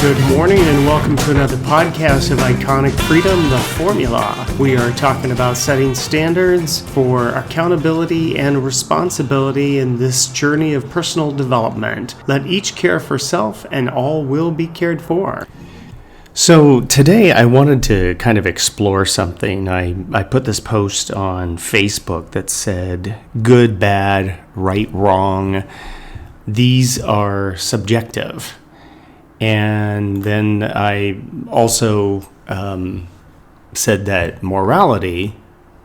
Good morning and welcome to another podcast of Iconic Freedom, The Formula. We are talking about setting standards for accountability and responsibility in this journey of personal development. Let each care for self and all will be cared for. So today I wanted to kind of explore something. I put this post on Facebook that said, good, bad, right, wrong. These are subjective. And then I also said that morality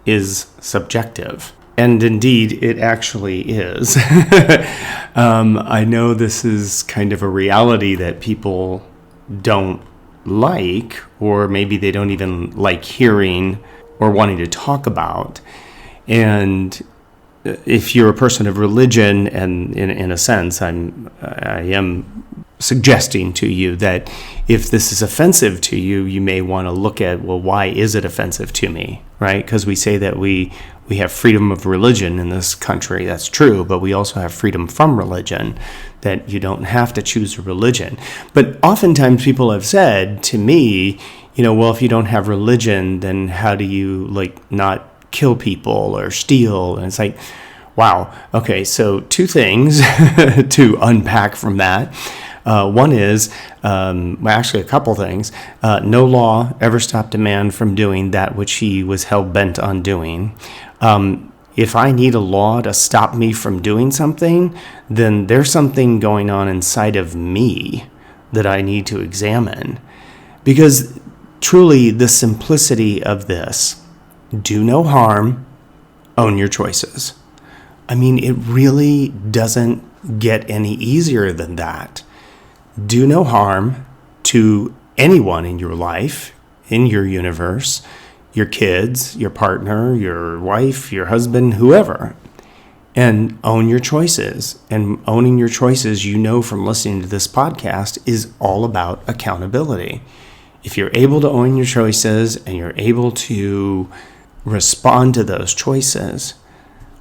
is subjective. And indeed, it actually is. I know this is kind of a reality that people don't like, or maybe they don't even like hearing or wanting to talk about. And if you're a person of religion, and in a sense, I am suggesting to you that if this is offensive to you, you may want to look at, well, why is it offensive to me, right? Because we say that we have freedom of religion in this country. That's true, but we also have freedom from religion, that you don't have to choose a religion. But oftentimes people have said to me, well, if you don't have religion, then how do you not kill people or steal? And it's like, wow. Okay, so two things to unpack from that. One is, actually a couple things. No law ever stopped a man from doing that which he was hell-bent on doing. If I need a law to stop me from doing something, then there's something going on inside of me that I need to examine. Because truly, the simplicity of this, do no harm, own your choices. I mean, it really doesn't get any easier than that. Do no harm to anyone in your life, in your universe, your kids, your partner, your wife, your husband, whoever, and own your choices. And owning your choices, from listening to this podcast, is all about accountability. If you're able to own your choices and you're able to respond to those choices,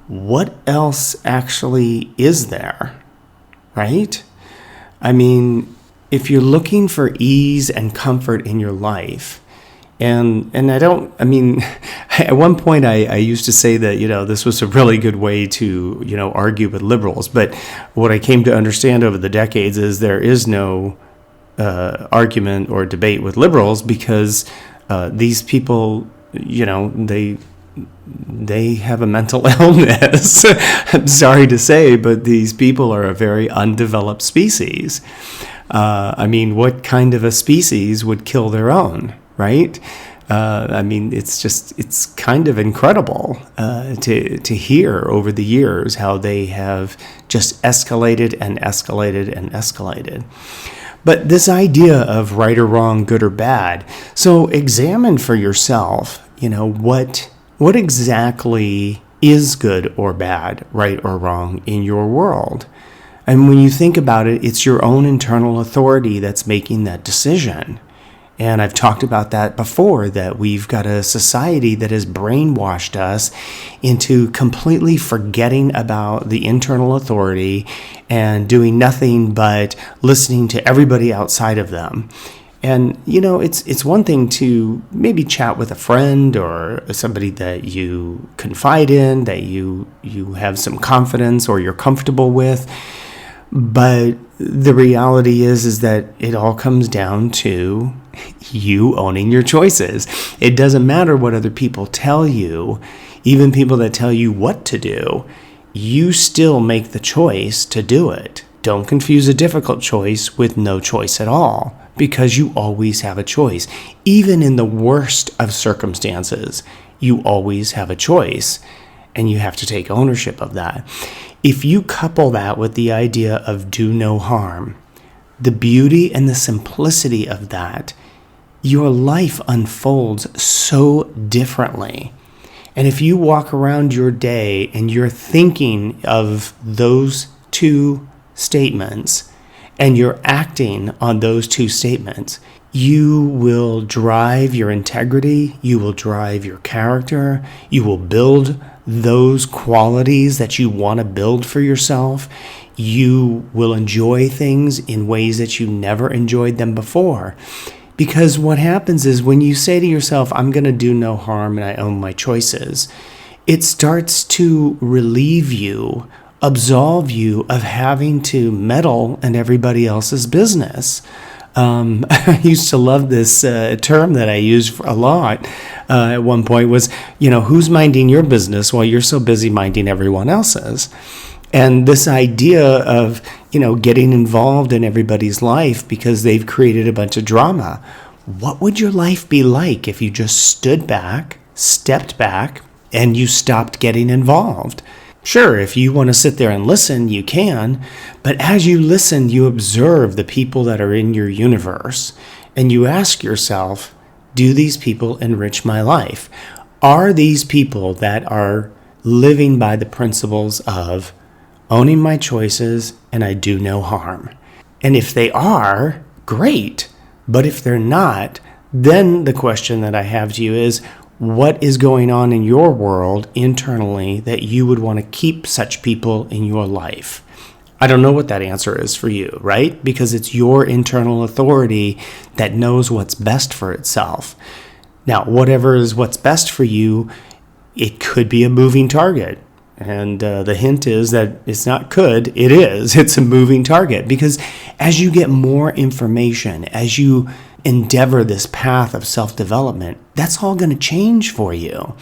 what else actually is there, right? I mean, if you're looking for ease and comfort in your life, and at one point I used to say that, this was a really good way to, argue with liberals. But what I came to understand over the decades is there is no argument or debate with liberals, because these people, they have a mental illness. I'm sorry to say, but these people are a very undeveloped species. What kind of a species would kill their own, right? It's kind of incredible to hear over the years how they have just escalated and escalated and escalated. But this idea of right or wrong, good or bad, so examine for yourself, what exactly is good or bad, right or wrong in your world? And when you think about it, it's your own internal authority that's making that decision. And I've talked about that before, that we've got a society that has brainwashed us into completely forgetting about the internal authority and doing nothing but listening to everybody outside of them. And, it's one thing to maybe chat with a friend or somebody that you confide in, that you have some confidence or you're comfortable with. But the reality is that it all comes down to you owning your choices. It doesn't matter what other people tell you, even people that tell you what to do. You still make the choice to do it. Don't confuse a difficult choice with no choice at all, because you always have a choice. Even in the worst of circumstances, you always have a choice, and you have to take ownership of that. If you couple that with the idea of do no harm, the beauty and the simplicity of that, your life unfolds so differently. And if you walk around your day and you're thinking of those two statements and you're acting on those two statements, you will drive your integrity, you will drive your character, you will build those qualities that you want to build for yourself, you will enjoy things in ways that you never enjoyed them before. Because what happens is when you say to yourself, I'm going to do no harm and I own my choices, it starts to relieve you, absolve you of having to meddle in everybody else's business. I used to love this term that I used a lot at one point was, who's minding your business while you're so busy minding everyone else's? And this idea of, getting involved in everybody's life because they've created a bunch of drama. What would your life be like if you just stood back, stepped back, and you stopped getting involved? Sure, if you want to sit there and listen, you can. But as you listen, you observe the people that are in your universe. And you ask yourself, do these people enrich my life? Are these people that are living by the principles of owning my choices and I do no harm? And if they are, great. But if they're not, then the question that I have to you is, what is going on in your world internally that you would want to keep such people in your life? I don't know what that answer is for you, right? Because it's your internal authority that knows what's best for itself. Now, whatever is what's best for you, it could be a moving target. And the hint is that it's not could, it is. It's a moving target. Because as you get more information, as you endeavor this path of self-development, that's all going to change for you.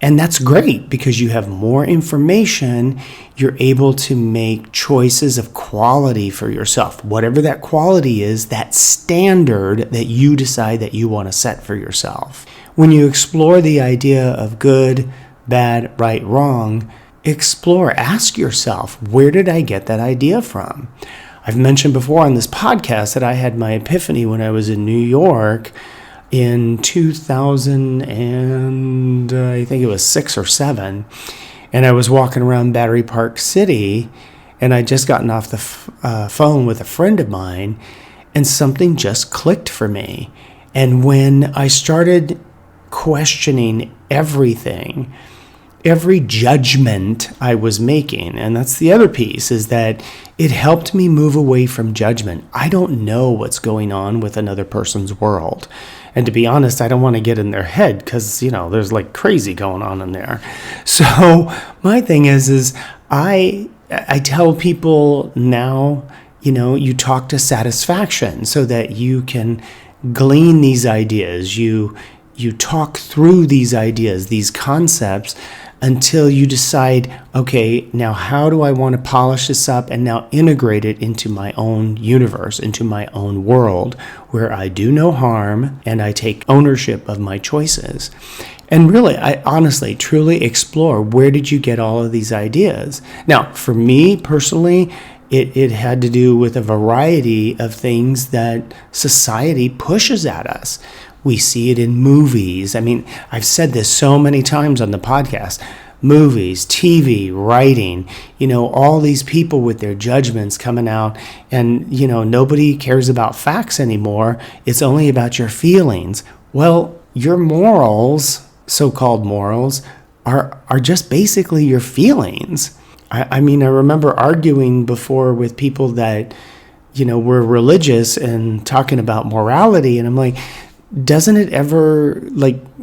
And that's great because you have more information. You're able to make choices of quality for yourself. Whatever that quality is, that standard that you decide that you want to set for yourself. When you explore the idea of good, bad, right, wrong, ask yourself, where did I get that idea from? I've mentioned before on this podcast that I had my epiphany when I was in New York in 2000 and I think it was 6 or 7. And I was walking around Battery Park City and I'd just gotten off the phone with a friend of mine and something just clicked for me. And when I started questioning everything, every judgment I was making, and that's the other piece, is that it helped me move away from judgment. I don't know what's going on with another person's world. And to be honest, I don't want to get in their head because, there's like crazy going on in there. So my thing is I tell people now, you talk to satisfaction so that you can glean these ideas. You talk through these ideas, these concepts, until you decide, okay, now how do I want to polish this up and now integrate it into my own universe, into my own world, where I do no harm and I take ownership of my choices. And really, I honestly, truly explore, where did you get all of these ideas? Now, for me personally, it had to do with a variety of things that society pushes at us. We see it in movies. I mean, I've said this so many times on the podcast. Movies, TV, writing, all these people with their judgments coming out. And, nobody cares about facts anymore. It's only about your feelings. Well, your morals, so-called morals, are just basically your feelings. I remember arguing before with people that, were religious and talking about morality. And I'm like, doesn't it ever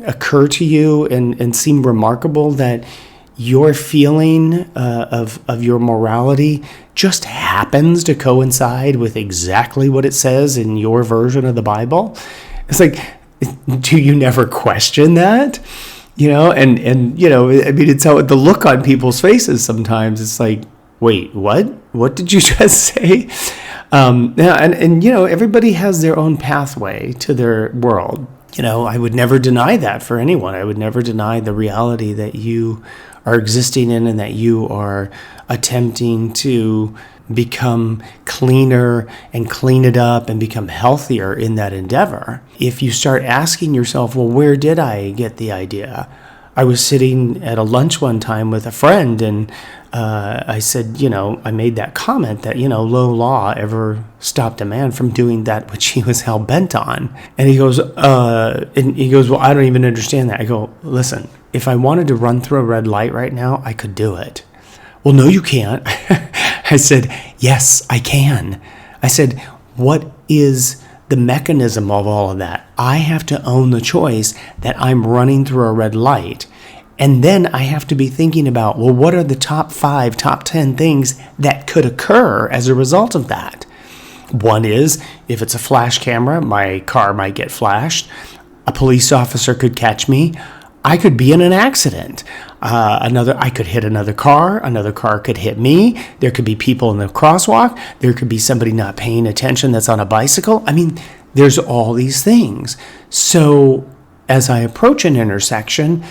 occur to you and seem remarkable that your feeling of your morality just happens to coincide with exactly what it says in your version of the Bible? It's like, do you never question that? It's how the look on people's faces sometimes. It's like, wait, what? What did you just say? Everybody has their own pathway to their world. I would never deny that for anyone. I would never deny the reality that you are existing in and that you are attempting to become cleaner and clean it up and become healthier in that endeavor. If you start asking yourself, well, where did I get the idea? I was sitting at a lunch one time with a friend and I said, I made that comment that, no law ever stopped a man from doing that which he was hell bent on. And he goes, well, I don't even understand that. I go, listen, if I wanted to run through a red light right now, I could do it. Well, no, you can't. I said, yes, I can. I said, what is the mechanism of all of that? I have to own the choice that I'm running through a red light. And then I have to be thinking about, well, what are the top 5, top 10 things that could occur as a result of that? One is, if it's a flash camera, my car might get flashed. A police officer could catch me. I could be in an accident. I could hit another car could hit me. There could be people in the crosswalk. There could be somebody not paying attention that's on a bicycle. I mean, there's all these things. So as I approach an intersection,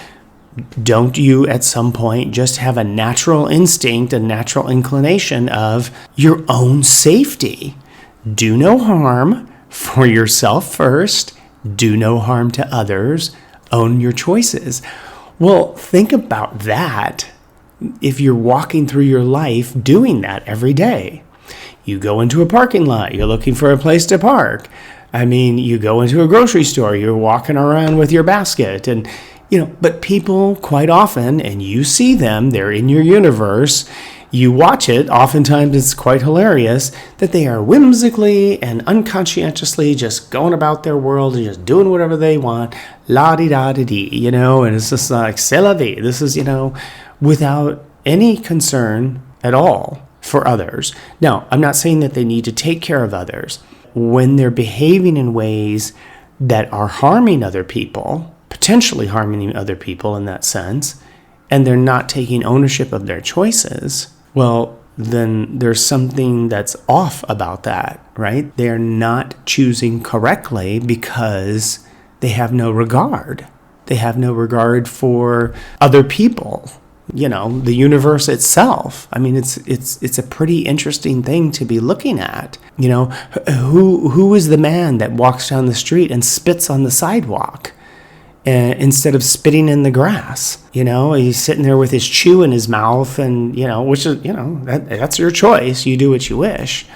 don't you at some point just have a natural instinct, a natural inclination of your own safety? Do no harm for yourself first. Do no harm to others. Own your choices. Well, think about that if you're walking through your life doing that every day. You go into a parking lot, you're looking for a place to park. I mean, you go into a grocery store, you're walking around with your basket, and but people quite often, and you see them, they're in your universe, you watch it, oftentimes it's quite hilarious, that they are whimsically and unconscientiously just going about their world and just doing whatever they want, la-di-da-di-dee, and it's just like, c'est la vie. This is, without any concern at all for others. Now, I'm not saying that they need to take care of others. When they're behaving in ways that are harming other people, potentially harming other people in that sense, and they're not taking ownership of their choices, well, then there's something that's off about that, right? They're not choosing correctly because they have no regard. They have no regard for other people, the universe itself. I mean, it's a pretty interesting thing to be looking at. Who is the man that walks down the street and spits on the sidewalk? Instead of spitting in the grass, he's sitting there with his chew in his mouth, and which is that's your choice. You do what you wish,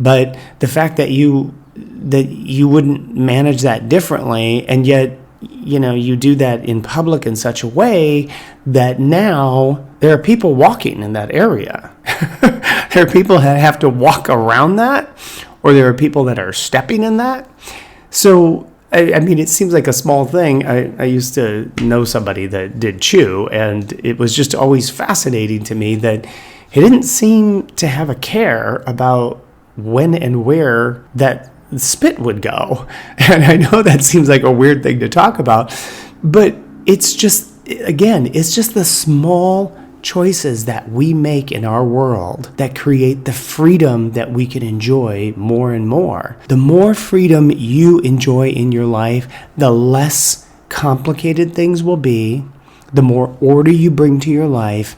but the fact that you wouldn't manage that differently, and yet you do that in public in such a way that now there are people walking in that area. There are people that have to walk around that, or there are people that are stepping in that. So. I mean, it seems like a small thing. I used to know somebody that did chew, and it was just always fascinating to me that he didn't seem to have a care about when and where that spit would go. And I know that seems like a weird thing to talk about, but it's just the small choices that we make in our world that create the freedom that we can enjoy more and more. The more freedom you enjoy in your life, the less complicated things will be, the more order you bring to your life,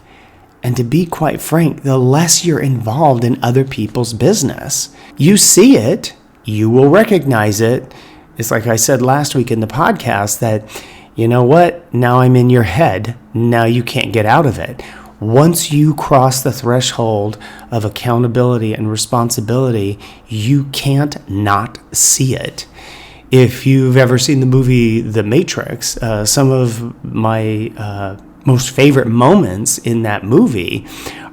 and to be quite frank, the less you're involved in other people's business. You see it, you will recognize it. It's like I said last week in the podcast that, you know what? Now I'm in your head. Now you can't get out of it. Once you cross the threshold of accountability and responsibility, you can't not see it. If you've ever seen the movie The Matrix, some of my most favorite moments in that movie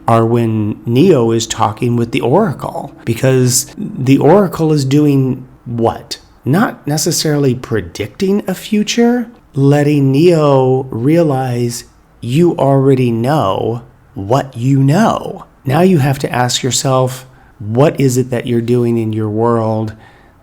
are when Neo is talking with the Oracle, because the Oracle is doing what? Not necessarily predicting a future, letting Neo realize you already know what you know. Now you have to ask yourself, what is it that you're doing in your world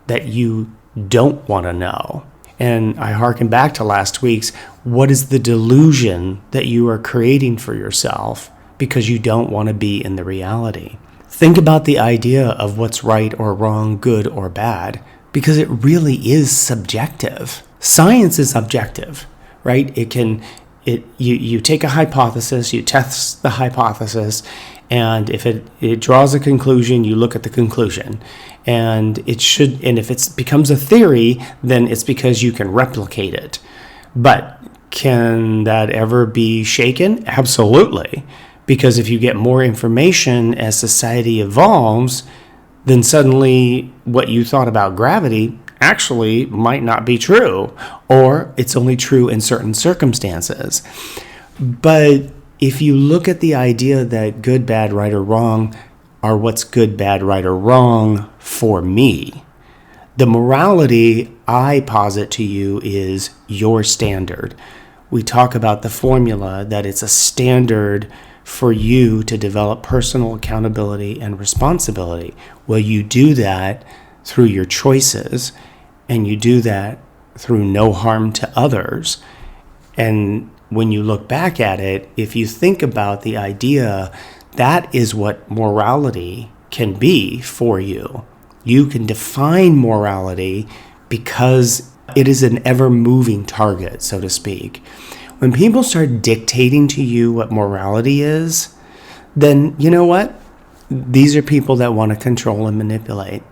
that you don't want to know? And I hearken back to last week's, what is the delusion that you are creating for yourself because you don't want to be in the reality? Think about the idea of what's right or wrong, good or bad, because it really is subjective. Science is objective, right? You take a hypothesis, you test the hypothesis, and if it draws a conclusion, you look at the conclusion. And if it becomes a theory, then it's because you can replicate it. But can that ever be shaken? Absolutely. Because if you get more information as society evolves, then suddenly what you thought about gravity actually might not be true, or it's only true in certain circumstances. But if you look at the idea that good, bad, right, or wrong are what's good, bad, right, or wrong for me, the morality I posit to you is your standard. We talk about the formula that it's a standard for you to develop personal accountability and responsibility. Well, you do that through your choices, and you do that through no harm to others. And when you look back at it, if you think about the idea, that is what morality can be for you. You can define morality because it is an ever-moving target, so to speak. When people start dictating to you what morality is, then you know what? These are people that want to control and manipulate.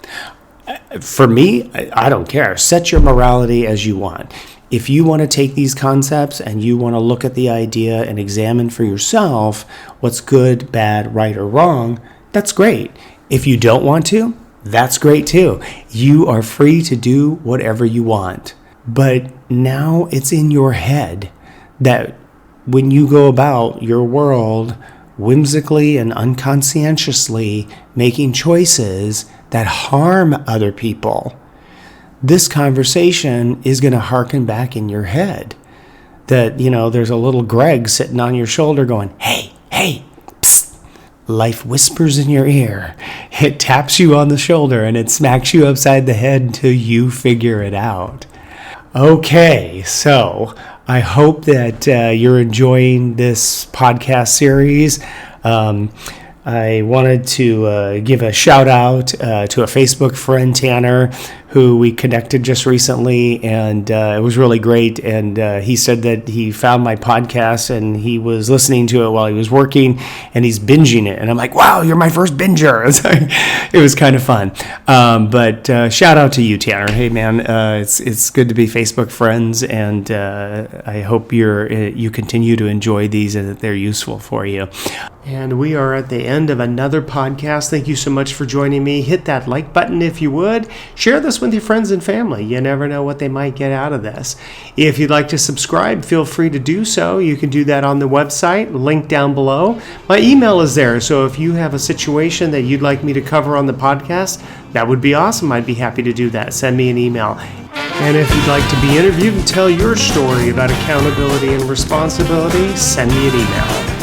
For me, I don't care. Set your morality as you want. If you want to take these concepts and you want to look at the idea and examine for yourself what's good, bad, right, or wrong, that's great. If you don't want to, that's great too. You are free to do whatever you want. But now it's in your head that when you go about your world whimsically and unconscientiously making choices that harm other people, this conversation is going to harken back in your head. That, there's a little Greg sitting on your shoulder going, hey, psst. Life whispers in your ear. It taps you on the shoulder and it smacks you upside the head until you figure it out. Okay, so I hope that you're enjoying this podcast series. I wanted to give a shout out to a Facebook friend, Tanner, who we connected just recently, and it was really great. And he said that he found my podcast and he was listening to it while he was working, and he's binging it. And I'm like, wow, you're my first binger. It was kind of fun. But shout out to you, Tanner. Hey, man, it's good to be Facebook friends, and I hope you continue to enjoy these and that they're useful for you. And we are at the end of another podcast. Thank you so much for joining me. Hit that like button if you would. Share this with your friends and family. You never know what they might get out of this. If you'd like to subscribe, feel free to do so. You can do that on the website, link down below. My email is there, so if you have a situation that you'd like me to cover on the podcast, that would be awesome. I'd be happy to do that. Send me an email. And if you'd like to be interviewed and tell your story about accountability and responsibility, send me an email.